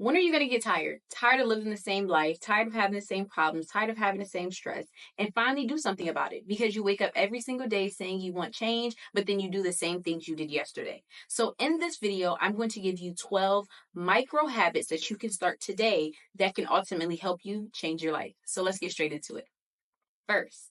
When are you going to get tired? Tired of living the same life, tired of having the same problems, tired of having the same stress, and finally do something about it because you wake up every single day saying you want change, but then you do the same things you did yesterday. So, in this video, I'm going to give you 12 micro habits that you can start today that can ultimately help you change your life. So, let's get straight into it. First,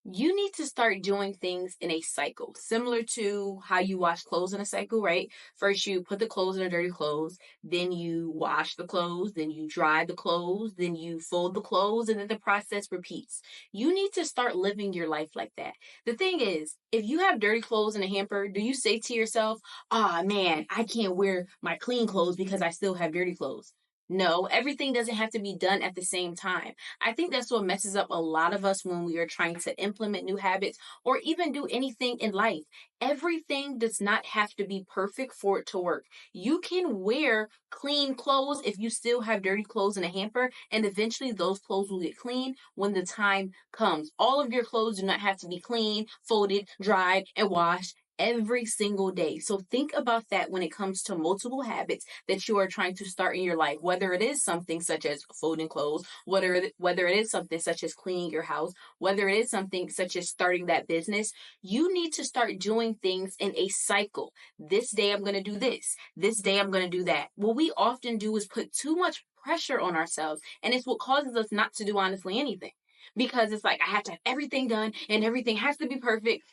you need to start doing things in a cycle, similar to how you wash clothes in a cycle, right? First, you put the clothes in the dirty clothes, then you wash the clothes, then you dry the clothes, then you fold the clothes, and then the process repeats. You need to start living your life like that. The thing is, if you have dirty clothes in a hamper, do you say to yourself, "Ah, man, I can't wear my clean clothes because I still have dirty clothes"? No, everything doesn't have to be done at the same time. I think that's what messes up a lot of us when we are trying to implement new habits or even do anything in life. Everything does not have to be perfect for it to work. You can wear clean clothes if you still have dirty clothes in a hamper, and eventually those clothes will get clean when the time comes. All of your clothes do not have to be clean, folded, dried, and washed every single day. So think about that when it comes to multiple habits that you are trying to start in your life, whether it is something such as folding clothes, whether it is something such as cleaning your house, whether it is something such as starting that business. You need to start doing things in a cycle. This day I'm going to do this. This day I'm going to do that. What we often do is put too much pressure on ourselves, and it's what causes us not to do honestly anything. Because it's like, I have to have everything done and everything has to be perfect.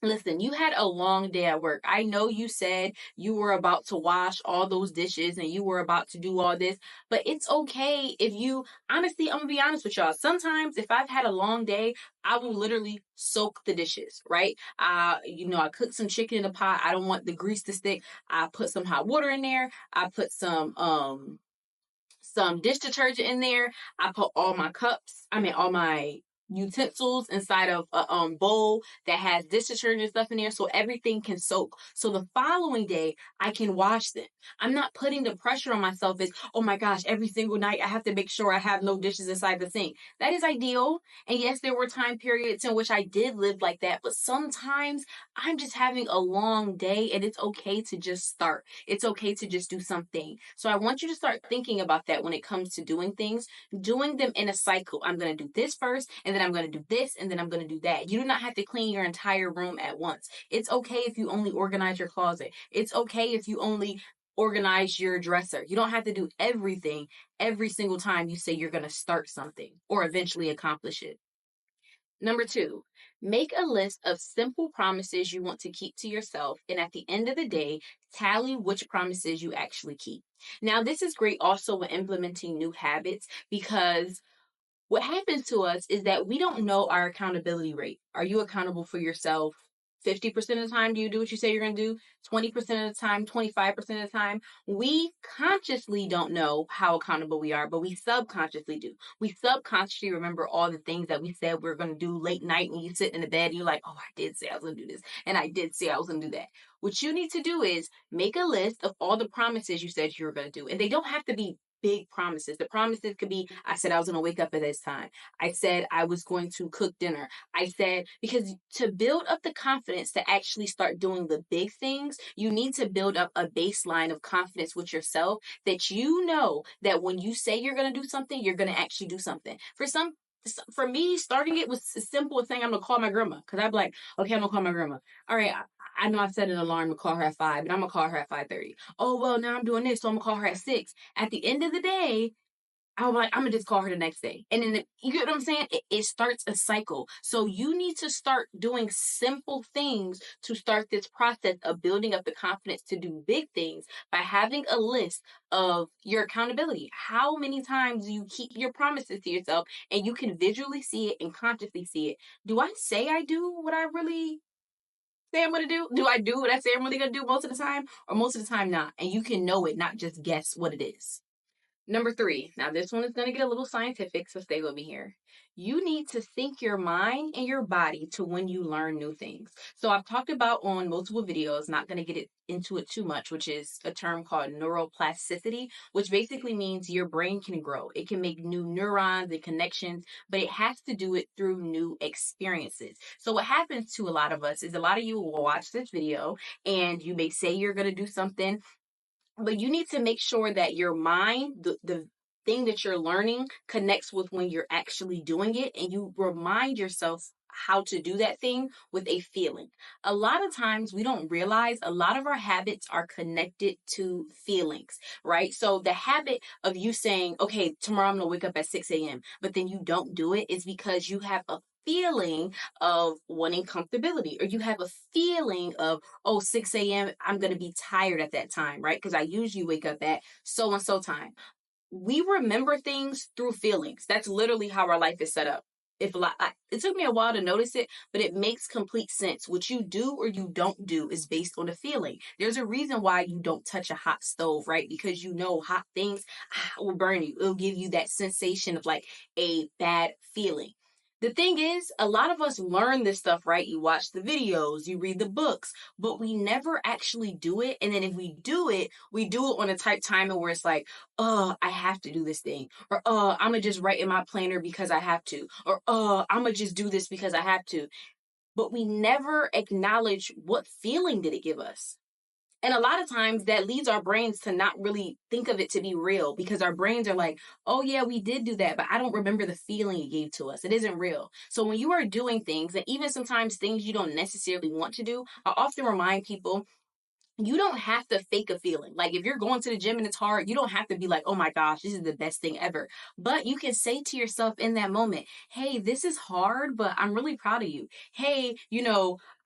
Listen, you had a long day at work. I know you said you were about to wash all those dishes and you were about to do all this, but it's okay if you, honestly, I'm gonna be honest with y'all. Sometimes if I've had a long day, I will literally soak the dishes, right? I cook some chicken in a pot. I don't want the grease to stick. I put some hot water in there. I put some dish detergent in there. I put all my utensils inside of a bowl that has dish detergent and stuff in there so everything can soak. So the following day I can wash them. I'm not putting the pressure on myself as, oh my gosh, every single night I have to make sure I have no dishes inside the sink. That is ideal. And yes, there were time periods in which I did live like that, but sometimes I'm just having a long day and it's okay to just start. It's okay to just do something. So I want you to start thinking about that when it comes to doing things, doing them in a cycle. I'm going to do this first, and then I'm going to do this, and then I'm going to do that. You do not have to clean your entire room at once. It's okay if you only organize your closet. It's okay if you only organize your dresser. You don't have to do everything every single time you say you're going to start something or eventually accomplish it. Number two, make a list of simple promises you want to keep to yourself. And at the end of the day, tally which promises you actually keep. Now, this is great also when implementing new habits because what happens to us is that we don't know our accountability rate. Are you accountable for yourself 50% of the time? Do you do what you say you're going to do? 20% of the time, 25% of the time? We consciously don't know how accountable we are, but we subconsciously do. We subconsciously remember all the things that we said we are going to do late night when you sit in the bed and you're like, oh, I did say I was going to do this. And I did say I was going to do that. What you need to do is make a list of all the promises you said you were going to do. And they don't have to be big promises. The promises could be, I said I was going to wake up at this time. I said I was going to cook dinner. I said, because to build up the confidence to actually start doing the big things, you need to build up a baseline of confidence with yourself that you know that when you say you're going to do something, you're going to actually do something. For me, starting it was as simple as saying I'm gonna call my grandma because I'd be like, okay, I'm gonna call my grandma. All right, I know I set an alarm to call her at 5, but I'm gonna call her at 5:30. Oh well, now I'm doing this, so I'm gonna call her at 6. At the end of the day, I'm like, I'm gonna just call her the next day. And then you get what I'm saying? It starts a cycle. So you need to start doing simple things to start this process of building up the confidence to do big things by having a list of your accountability. How many times do you keep your promises to yourself and you can visually see it and consciously see it? Do I say I do what I really say I'm gonna do? Do I do what I say I'm really gonna do most of the time? Or most of the time not? And you can know it, not just guess what it is. Number three, now this one is going to get a little scientific, so stay with me here. You need to sync your mind and your body to when you learn new things. So I've talked about on multiple videos, not going to get into it too much, which is a term called neuroplasticity, which basically means your brain can grow. It can make new neurons and connections, but it has to do it through new experiences. So what happens to a lot of us is a lot of you will watch this video and you may say you're going to do something But you need to make sure that your mind, the thing that you're learning, connects with when you're actually doing it, and you remind yourself how to do that thing with a feeling. A lot of times we don't realize a lot of our habits are connected to feelings, right? So the habit of you saying, okay, tomorrow I'm gonna wake up at 6 a.m., but then you don't do it is because you have a feeling of wanting comfortability, or you have a feeling of, oh, 6 a.m., I'm going to be tired at that time, right? Because I usually wake up at so and so time. We remember things through feelings. That's literally how our life is set up. It took me a while to notice it, but it makes complete sense. What you do or you don't do is based on a feeling. There's a reason why you don't touch a hot stove, right? Because you know hot things will burn you. It'll give you that sensation of like a bad feeling. The thing is, a lot of us learn this stuff, right? You watch the videos, you read the books, but we never actually do it. And then if we do it, we do it on a type timing where it's like, oh, I have to do this thing. Or, oh, I'm going to just write in my planner because I have to. Or, oh, I'm going to just do this because I have to. But we never acknowledge what feeling did it give us. And a lot of times that leads our brains to not really think of it to be real, because our brains are like, oh, yeah, we did do that, but I don't remember the feeling it gave to us. It isn't real. So when you are doing things, and even sometimes things you don't necessarily want to do, I often remind people, you don't have to fake a feeling. Like if you're going to the gym and it's hard, you don't have to be like, oh my gosh, this is the best thing ever. But you can say to yourself in that moment, hey, this is hard, but I'm really proud of you. Hey,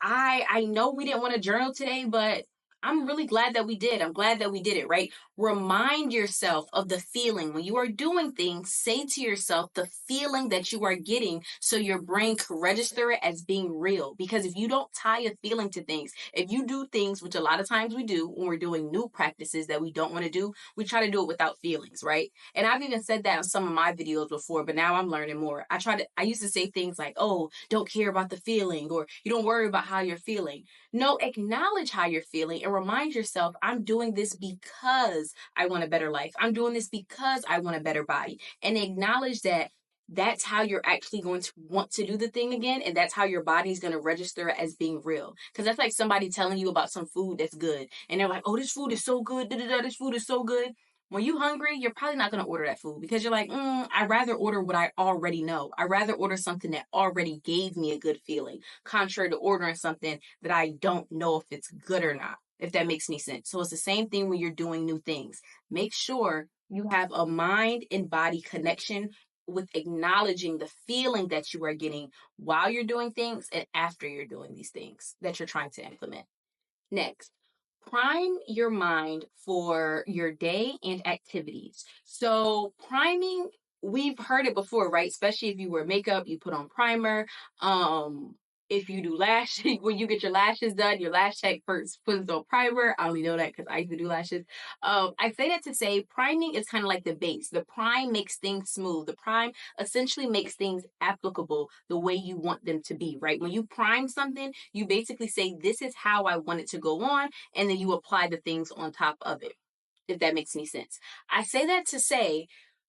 I know we didn't want to journal today, but I'm really glad that we did. I'm glad that we did it, right? Remind yourself of the feeling. When you are doing things, say to yourself the feeling that you are getting so your brain can register it as being real. Because if you don't tie a feeling to things, if you do things, which a lot of times we do when we're doing new practices that we don't want to do, we try to do it without feelings, right? And I've even said that in some of my videos before, but now I'm learning more. I used to say things like, oh, don't care about the feeling, or you don't worry about how you're feeling. No, acknowledge how you're feeling and remind yourself, I'm doing this because I want a better life. I'm doing this because I want a better body. And acknowledge that that's how you're actually going to want to do the thing again. And that's how your body's going to register as being real. Because that's like somebody telling you about some food that's good. And they're like, oh, this food is so good. Da-da-da, this food is so good. When you're hungry, you're probably not going to order that food because you're like, I'd rather order what I already know. I'd rather order something that already gave me a good feeling, contrary to ordering something that I don't know if it's good or not, if that makes any sense. So it's the same thing when you're doing new things. Make sure you have a mind and body connection with acknowledging the feeling that you are getting while you're doing things and after you're doing these things that you're trying to implement. Next, prime your mind for your day and activities. So, priming, we've heard it before, right? Especially if you wear makeup, you put on primer. If you do lashes, when you get your lashes done, your lash tech first puts on primer. I only know that because I used to do lashes. I say that to say priming is kind of like the base. The prime makes things smooth. The prime essentially makes things applicable the way you want them to be, right? When you prime something, you basically say, this is how I want it to go on, and then you apply the things on top of it, if that makes any sense. I say that to say,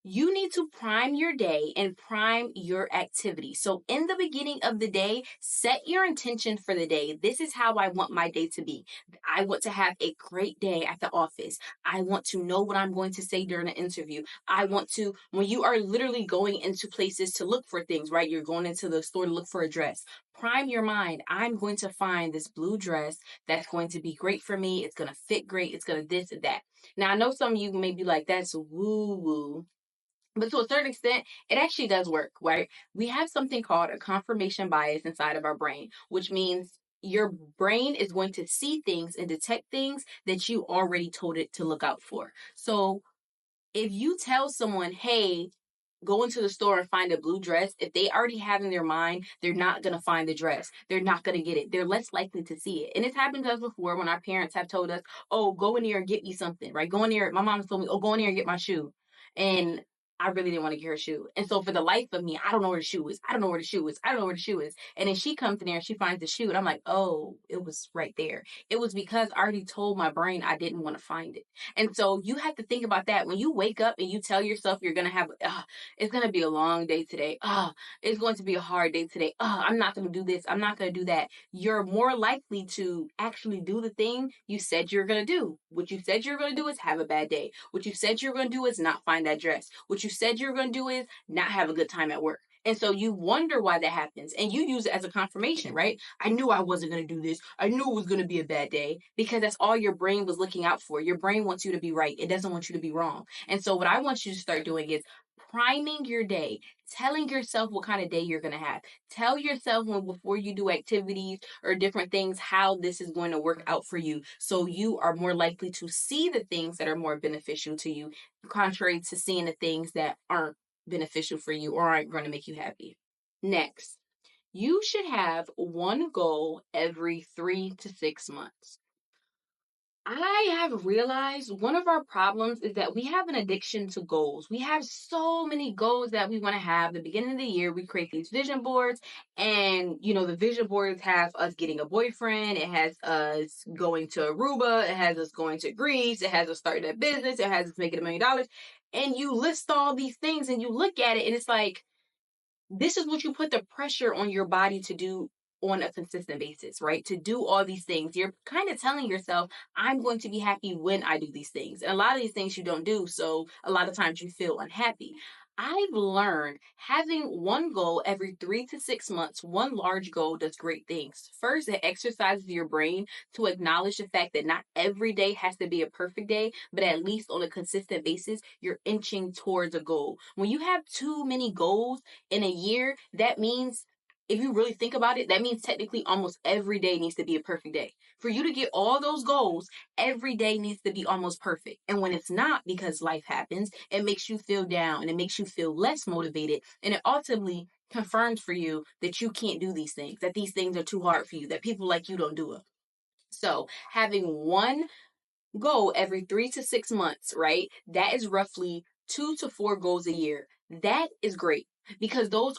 you need to prime your day and prime your activity. So, in the beginning of the day, set your intention for the day. This is how I want my day to be. I want to have a great day at the office. I want to know what I'm going to say during an interview. I want to, when you are literally going into places to look for things, right? You're going into the store to look for a dress. Prime your mind. I'm going to find this blue dress that's going to be great for me. It's going to fit great. It's going to this and that. Now, I know some of you may be like, that's woo woo. But to a certain extent, it actually does work, right? We have something called a confirmation bias inside of our brain, which means your brain is going to see things and detect things that you already told it to look out for. So if you tell someone, hey, go into the store and find a blue dress, if they already have in their mind, they're not going to find the dress. They're not going to get it. They're less likely to see it. And it's happened to us before when our parents have told us, oh, go in there and get me something, right? Go in there. My mom told me, oh, go in there and get my shoe. And I really didn't want to get her shoe. And so for the life of me, I don't know where the shoe is. I don't know where the shoe is. I don't know where the shoe is. And then she comes in there and she finds the shoe. And I'm like, oh, it was right there. It was because I already told my brain I didn't want to find it. And so you have to think about that. When you wake up and you tell yourself you're going to have, it's going to be a long day today. It's going to be a hard day today. I'm not going to do this. I'm not going to do that. You're more likely to actually do the thing you said you're going to do. What you said you're going to do is have a bad day. What you said you're going to do is not find that dress. What you said you're going to do is not have a good time at work. And so you wonder why that happens. And you use it as a confirmation, right? I knew I wasn't going to do this. I knew it was going to be a bad day, because that's all your brain was looking out for. Your brain wants you to be right. It doesn't want you to be wrong. And so what I want you to start doing is priming your day, telling yourself what kind of day you're going to have. Tell yourself before you do activities or different things how this is going to work out for you, so you are more likely to see the things that are more beneficial to you, contrary to seeing the things that aren't beneficial for you or aren't going to make you happy. Next, you should have one goal every 3 to 6 months. I have realized one of our problems is that we have an addiction to goals. We have so many goals that we want to have. The beginning of the year, we create these vision boards, and the vision boards have us getting a boyfriend. It has us going to Aruba. It has us going to Greece. It has us starting a business. It has us making $1 million. And you list all these things and you look at it and it's like, this is what you put the pressure on your body to do on a consistent basis, right? To do all these things. You're kind of telling yourself, I'm going to be happy when I do these things. And a lot of these things you don't do. So a lot of times you feel unhappy. I've learned having one goal every 3 to 6 months, one large goal does great things. First, it exercises your brain to acknowledge the fact that not every day has to be a perfect day, but at least on a consistent basis, you're inching towards a goal. When you have too many goals in a year, that means, if you really think about it, that means technically almost every day needs to be a perfect day. For you to get all those goals, every day needs to be almost perfect. And when it's not, because life happens, it makes you feel down and it makes you feel less motivated. And it ultimately confirms for you that you can't do these things, that these things are too hard for you, that people like you don't do it. So having one goal every 3 to 6 months, right? That is roughly 2 to 4 goals a year. That is great, because those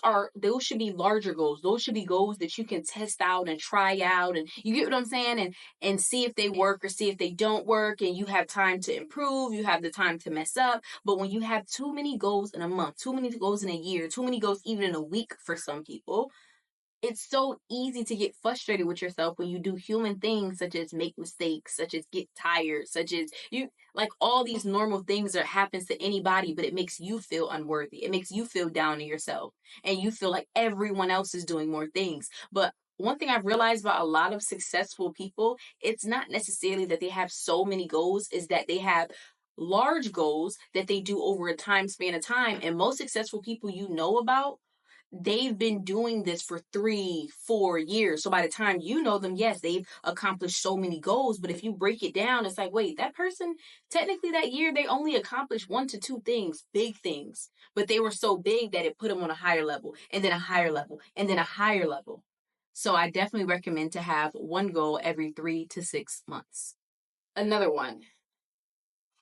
should be larger goals. Those should be goals that you can test out and try out, and you get what I'm saying, and see if they work or see if they don't work, and you have time to improve, you have the time to mess up. But when you have too many goals in a month, too many goals in a year, too many goals even in a week for some people, it's so easy to get frustrated with yourself when you do human things such as make mistakes, such as get tired, such as you, like, all these normal things that happens to anybody, but it makes you feel unworthy. It makes you feel down on yourself, and you feel like everyone else is doing more things. But one thing I've realized about a lot of successful people, it's not necessarily that they have so many goals, is that they have large goals that they do over a time span of time. And most successful people you know about, they've been doing this for 3, 4 years. So by the time you know them, yes, they've accomplished so many goals. But if you break it down, it's like, wait, that person, technically that year, they only accomplished 1 to 2 things, big things. But they were so big that it put them on a higher level, and then a higher level, and then a higher level. So I definitely recommend to have one goal every 3 to 6 months. Another one,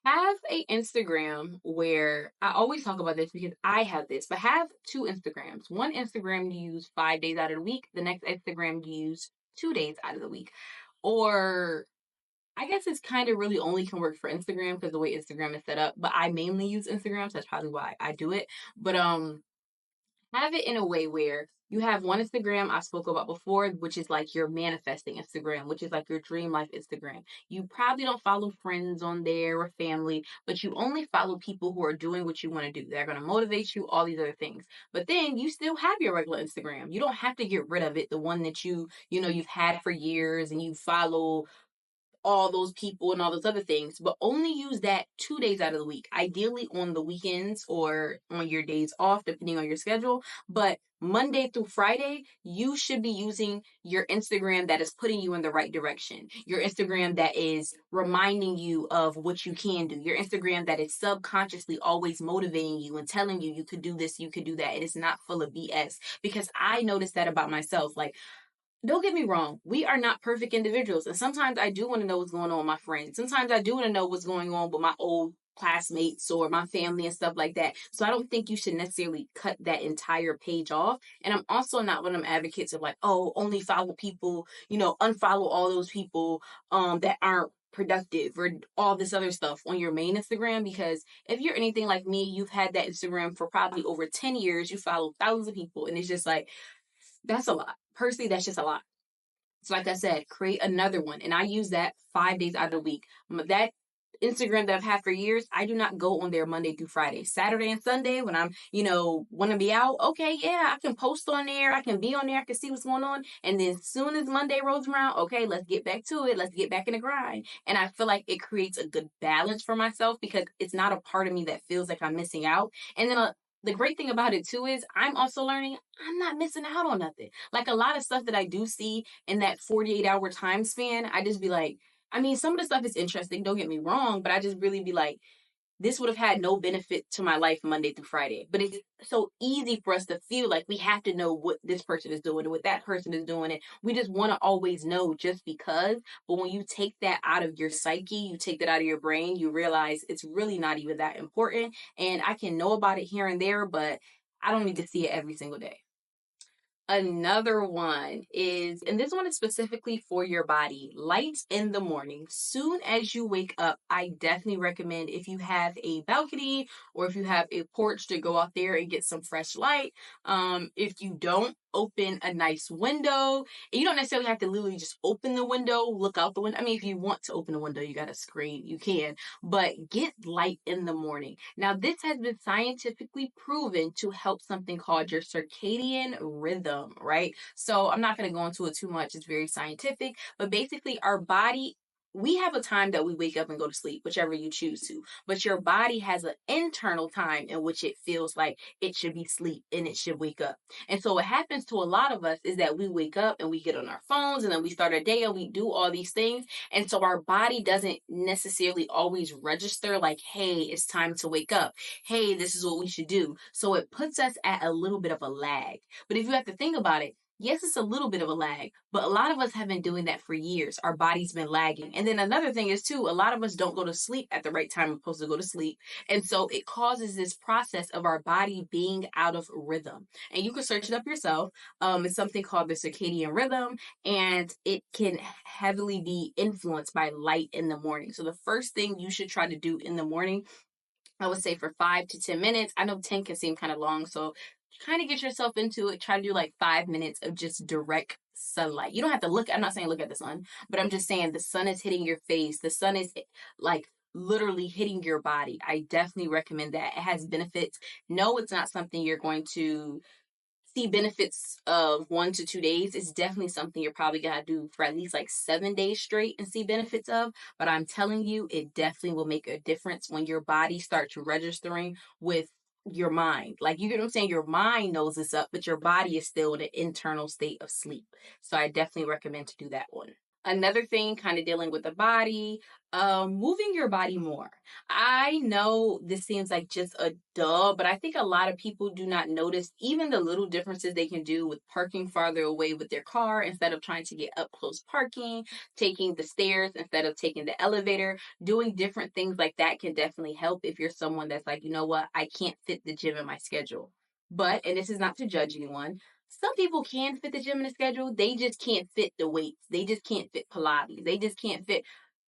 have a Instagram where I always talk about this because I have this, but have 2 Instagrams. One Instagram you use 5 days out of the week, the next Instagram you use 2 days out of the week. Or I guess it's kind of really only can work for Instagram because the way Instagram is set up, but I mainly use Instagram, so that's probably why I do it. But have it in a way where you have one Instagram I spoke about before, which is like your manifesting Instagram, which is like your dream life Instagram. You probably don't follow friends on there or family, but you only follow people who are doing what you want to do. They're going to motivate you, all these other things. But then you still have your regular Instagram. You don't have to get rid of it, the one that you've had for years, and you follow all those people and all those other things, but only use that 2 days out of the week, ideally on the weekends or on your days off, depending on your schedule. But Monday through Friday, you should be using your Instagram that is putting you in the right direction. Your Instagram that is reminding you of what you can do. Your Instagram that is subconsciously always motivating you and telling you you could do this, you could do that. It is not full of BS, because I noticed that about myself. Like, don't get me wrong, we are not perfect individuals. And sometimes I do want to know what's going on with my friends. Sometimes I do want to know what's going on with my old classmates or my family and stuff like that. So I don't think you should necessarily cut that entire page off. And I'm also not one of them advocates of like, oh, only follow people, unfollow all those people that aren't productive or all this other stuff on your main Instagram. Because if you're anything like me, you've had that Instagram for probably over 10 years, you follow thousands of people, and it's just like, that's a lot. Personally, that's just a lot. So, like I said, create another one. And I use that 5 days out of the week. That Instagram that I've had for years, I do not go on there Monday through Friday. Saturday and Sunday, when I'm, want to be out, okay, yeah, I can post on there. I can be on there. I can see what's going on. And then as soon as Monday rolls around, okay, let's get back to it. Let's get back in the grind. And I feel like it creates a good balance for myself because it's not a part of me that feels like I'm missing out. And then the great thing about it too is I'm also learning I'm not missing out on nothing. Like a lot of stuff that I do see in that 48-hour time span, I just be like, I mean, some of the stuff is interesting, don't get me wrong, but I just really be like, this would have had no benefit to my life Monday through Friday. But it's so easy for us to feel like we have to know what this person is doing and what that person is doing. And we just want to always know just because. But when you take that out of your psyche, you take that out of your brain, you realize it's really not even that important. And I can know about it here and there, but I don't need to see it every single day. Another one is, and this one is specifically for your body, lights in the morning. Soon as you wake up, I definitely recommend if you have a balcony or if you have a porch to go out there and get some fresh light. If you don't, open a nice window. And you don't necessarily have to literally just open the window, look out the window. I mean, if you want to open the window, you got a screen, you can, but get light in the morning. Now, this has been scientifically proven to help something called your circadian rhythm, right? So I'm not going to go into it too much. It's very scientific, but basically our body, we have a time that we wake up and go to sleep, whichever you choose to, but your body has an internal time in which it feels like it should be sleep and it should wake up. And so what happens to a lot of us is that we wake up and we get on our phones and then we start our day and we do all these things. And so our body doesn't necessarily always register like, hey, it's time to wake up. Hey, this is what we should do. So it puts us at a little bit of a lag. But if you have to think about it, yes, it's a little bit of a lag, but a lot of us have been doing that for years. Our body's been lagging. And then another thing is too, a lot of us don't go to sleep at the right time we're supposed to go to sleep. And so it causes this process of our body being out of rhythm. And you can search it up yourself. It's something called the circadian rhythm, and it can heavily be influenced by light in the morning. So the first thing you should try to do in the morning, I would say for 5 to 10 minutes. I know 10 can seem kind of long, so kind of get yourself into it. Try to do like 5 minutes of just direct sunlight. You don't have to look, I'm not saying look at the sun, but I'm just saying the sun is hitting your face. The sun is like literally hitting your body. I definitely recommend that. It has benefits. No, it's not something you're going to see benefits of 1 to 2 days. It's definitely something you're probably gonna do for at least like 7 days straight and see benefits of. But I'm telling you, it definitely will make a difference when your body starts registering with your mind. Like, you get what I'm saying? Your mind knows it's up, but your body is still in an internal state of sleep. So I definitely recommend to do that one. Another thing, kind of dealing with the body, moving your body more. I know this seems like just a duh, but I think a lot of people do not notice even the little differences they can do with parking farther away with their car instead of trying to get up close parking, taking the stairs instead of taking the elevator. Doing different things like that can definitely help if you're someone that's like, you know what, I can't fit the gym in my schedule. But, and this is not to judge anyone, some people can fit the gym in the schedule. They just can't fit the weights. They just can't fit Pilates. They just can't fit,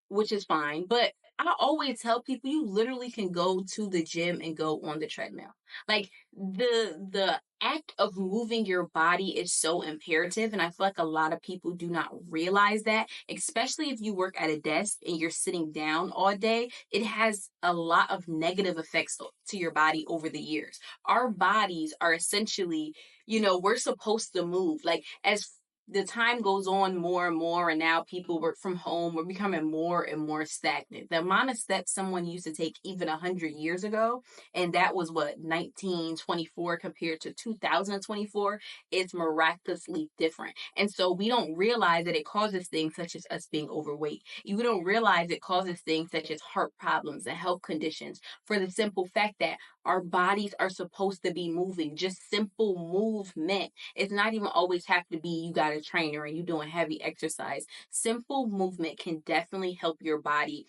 which is fine. But I always tell people you literally can go to the gym and go on the treadmill. Like the act of moving your body is so imperative. And I feel like a lot of people do not realize that, especially if you work at a desk and you're sitting down all day. It has a lot of negative effects to your body over the years. Our bodies are essentially, we're supposed to move. Like, as the time goes on more and more, and now people work from home, we're becoming more and more stagnant. The amount of steps someone used to take even 100 years ago, and that was what, 1924 compared to 2024, is miraculously different. And so we don't realize that it causes things such as us being overweight. You don't realize it causes things such as heart problems and health conditions, for the simple fact that our bodies are supposed to be moving. Just simple movement. It's not even always have to be you got a trainer and you doing heavy exercise. Simple movement can definitely help your body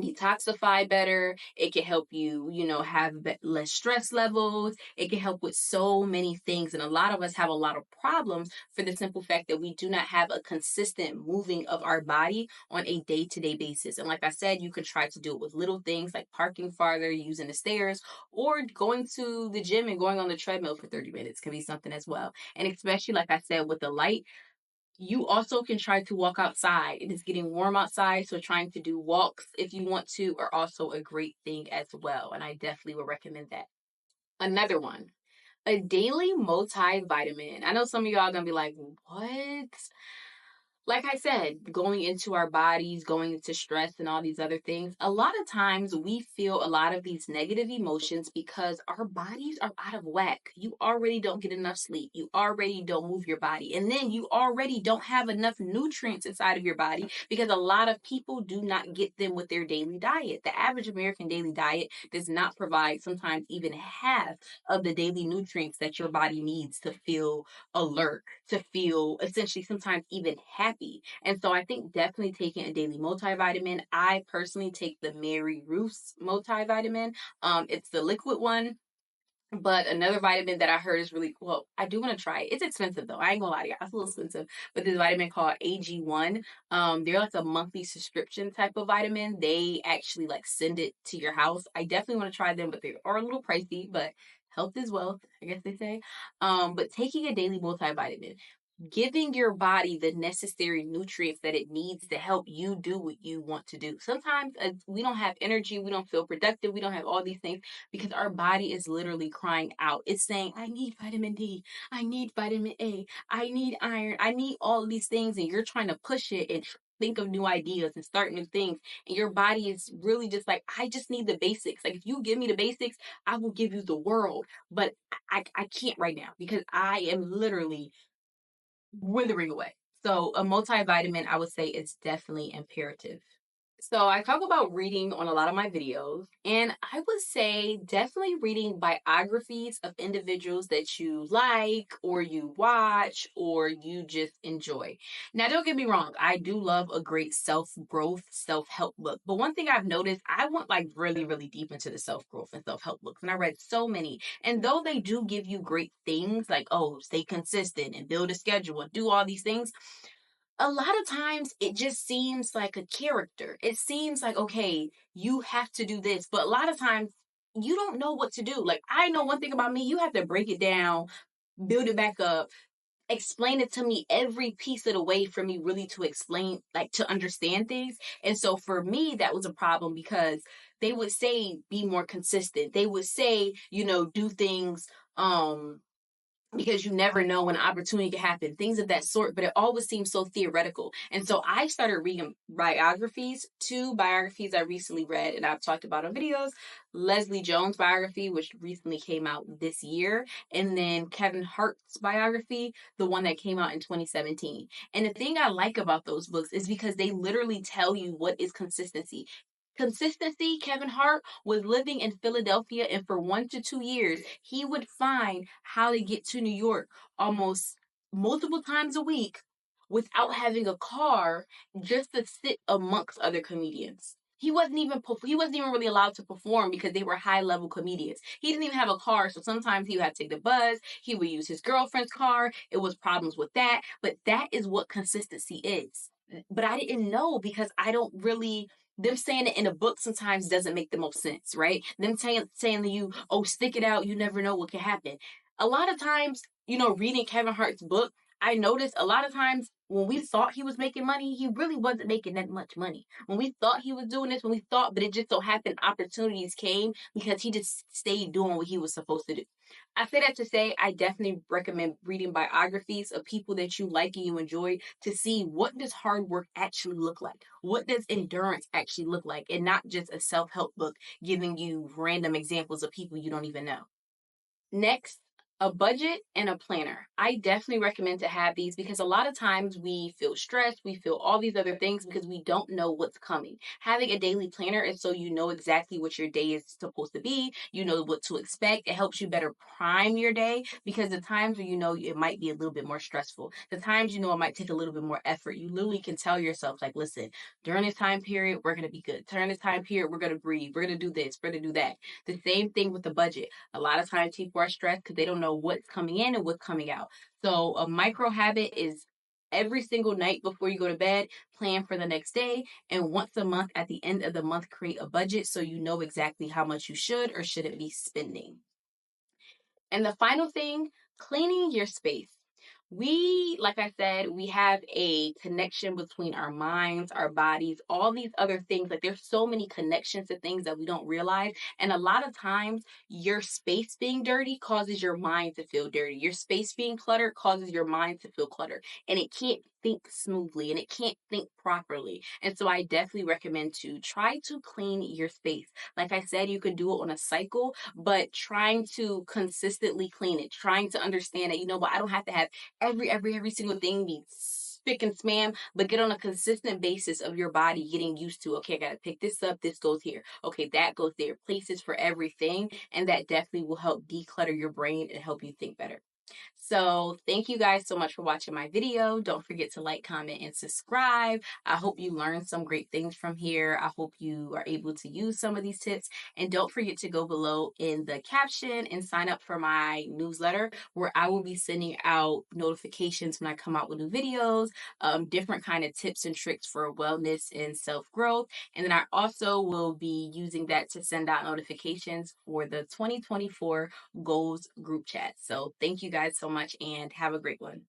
detoxify better. It can help you, have less stress levels. It can help with so many things. And a lot of us have a lot of problems for the simple fact that we do not have a consistent moving of our body on a day-to-day basis. And like I said, you can try to do it with little things like parking farther, using the stairs, or going to the gym and going on the treadmill for 30 minutes can be something as well. And especially, like I said, with the light, you also can try to walk outside. It is getting warm outside, so trying to do walks if you want to are also a great thing as well. And I definitely would recommend that. Another one, a daily multivitamin. I know some of y'all are gonna be like, what? Like I said, going into our bodies, going into stress and all these other things, a lot of times we feel a lot of these negative emotions because our bodies are out of whack. You already don't get enough sleep. You already don't move your body. And then you already don't have enough nutrients inside of your body because a lot of people do not get them with their daily diet. The average American daily diet does not provide sometimes even half of the daily nutrients that your body needs to feel alert, to feel essentially sometimes even happy. And so I think definitely taking a daily multivitamin. I personally take the Mary Ruth's multivitamin. It's the liquid one. But another vitamin that I heard is really well, I do want to try it. It's expensive though. I ain't gonna lie to you. It's a little expensive. But this vitamin called AG1. They're like a monthly subscription type of vitamin. They actually like send it to your house. I definitely want to try them, but they are a little pricey, but health is wealth, I guess they say. But taking a daily multivitamin, giving your body the necessary nutrients that it needs to help you do what you want to do. Sometimes we don't have energy, we don't feel productive, we don't have all these things because our body is literally crying out. It's saying, I need vitamin D, I need vitamin A, I need iron, I need all of these things. And you're trying to push it and think of new ideas and start new things. And your body is really just like, I just need the basics. Like, if you give me the basics, I will give you the world. But I can't right now because I am literally withering away. So a multivitamin, I would say, is definitely imperative. So I talk about reading on a lot of my videos, and I would say definitely reading biographies of individuals that you like or you watch or you just enjoy. Now, don't get me wrong, I do love a great self-growth, self-help book. But one thing I've noticed, I went like really, really deep into the self-growth and self-help books, and I read so many. And though they do give you great things like, oh, stay consistent and build a schedule and do all these things, a lot of times it just seems like a character. It seems like, okay, you have to do this. But a lot of times you don't know what to do. Like, I know one thing about me, you have to break it down, build it back up, explain it to me every piece of the way for me really to explain, like to understand things. And so for me, that was a problem because they would say, be more consistent. They would say, do things, because you never know when an opportunity can happen, things of that sort, but it always seems so theoretical. And so I started reading biographies, two biographies I recently read and I've talked about on videos. Leslie Jones' biography, which recently came out this year, and then Kevin Hart's biography, the one that came out in 2017. And the thing I like about those books is because they literally tell you what is consistency. Consistency, Kevin Hart was living in Philadelphia, and for 1 to 2 years, he would find how to get to New York almost multiple times a week without having a car just to sit amongst other comedians. He wasn't even really allowed to perform because they were high level comedians. He didn't even have a car, so sometimes he would have to take the bus. He would use his girlfriend's car. It was problems with that, but that is what consistency is. But I didn't know because I don't really, them saying it in a book sometimes doesn't make the most sense, right? Them saying to you, oh, stick it out, you never know what can happen. A lot of times, reading Kevin Hart's book, I noticed a lot of times when we thought he was making money, he really wasn't making that much money. When we thought he was doing this, but it just so happened opportunities came because he just stayed doing what he was supposed to do. I say that to say I definitely recommend reading biographies of people that you like and you enjoy to see what does hard work actually look like? What does endurance actually look like? And not just a self-help book giving you random examples of people you don't even know. Next, A budget and a planner. I definitely recommend to have these because a lot of times we feel stressed, we feel all these other things because we don't know what's coming. Having a daily planner is so you know exactly what your day is supposed to be, you know what to expect. It helps you better prime your day because the times where you know it might be a little bit more stressful, the times you know it might take a little bit more effort, you literally can tell yourself, like, listen, during this time period, we're going to be good. During this time period, we're going to breathe. We're going to do this. We're going to do that. The same thing with the budget. A lot of times people are stressed because they don't know what's coming in and what's coming out. So a micro habit is every single night before you go to bed, plan for the next day. And once a month at the end of the month, create a budget so you know exactly how much you should or shouldn't be spending. And the final thing, cleaning your space. We, like I said, we have a connection between our minds, our bodies, all these other things. Like there's so many connections to things that we don't realize. And a lot of times, your space being dirty causes your mind to feel dirty. Your space being cluttered causes your mind to feel cluttered. And it can't think smoothly and it can't think properly. And so I definitely recommend to try to clean your space. Like I said, you can do it on a cycle, but trying to consistently clean it, trying to understand that, you know what, I don't have to have every single thing be spick and spam, but get on a consistent basis of your body getting used to, okay, I gotta pick this up, this goes here, okay, that goes there, places for everything, and that definitely will help declutter your brain and help you think better. So thank you guys so much for watching my video. Don't forget to like, comment, and subscribe. I hope you learned some great things from here. I hope you are able to use some of these tips. And don't forget to go below in the caption and sign up for my newsletter where I will be sending out notifications when I come out with new videos, different kind of tips and tricks for wellness and self-growth. And then I also will be using that to send out notifications for the 2024 goals group chat. So thank you guys so much and have a great one.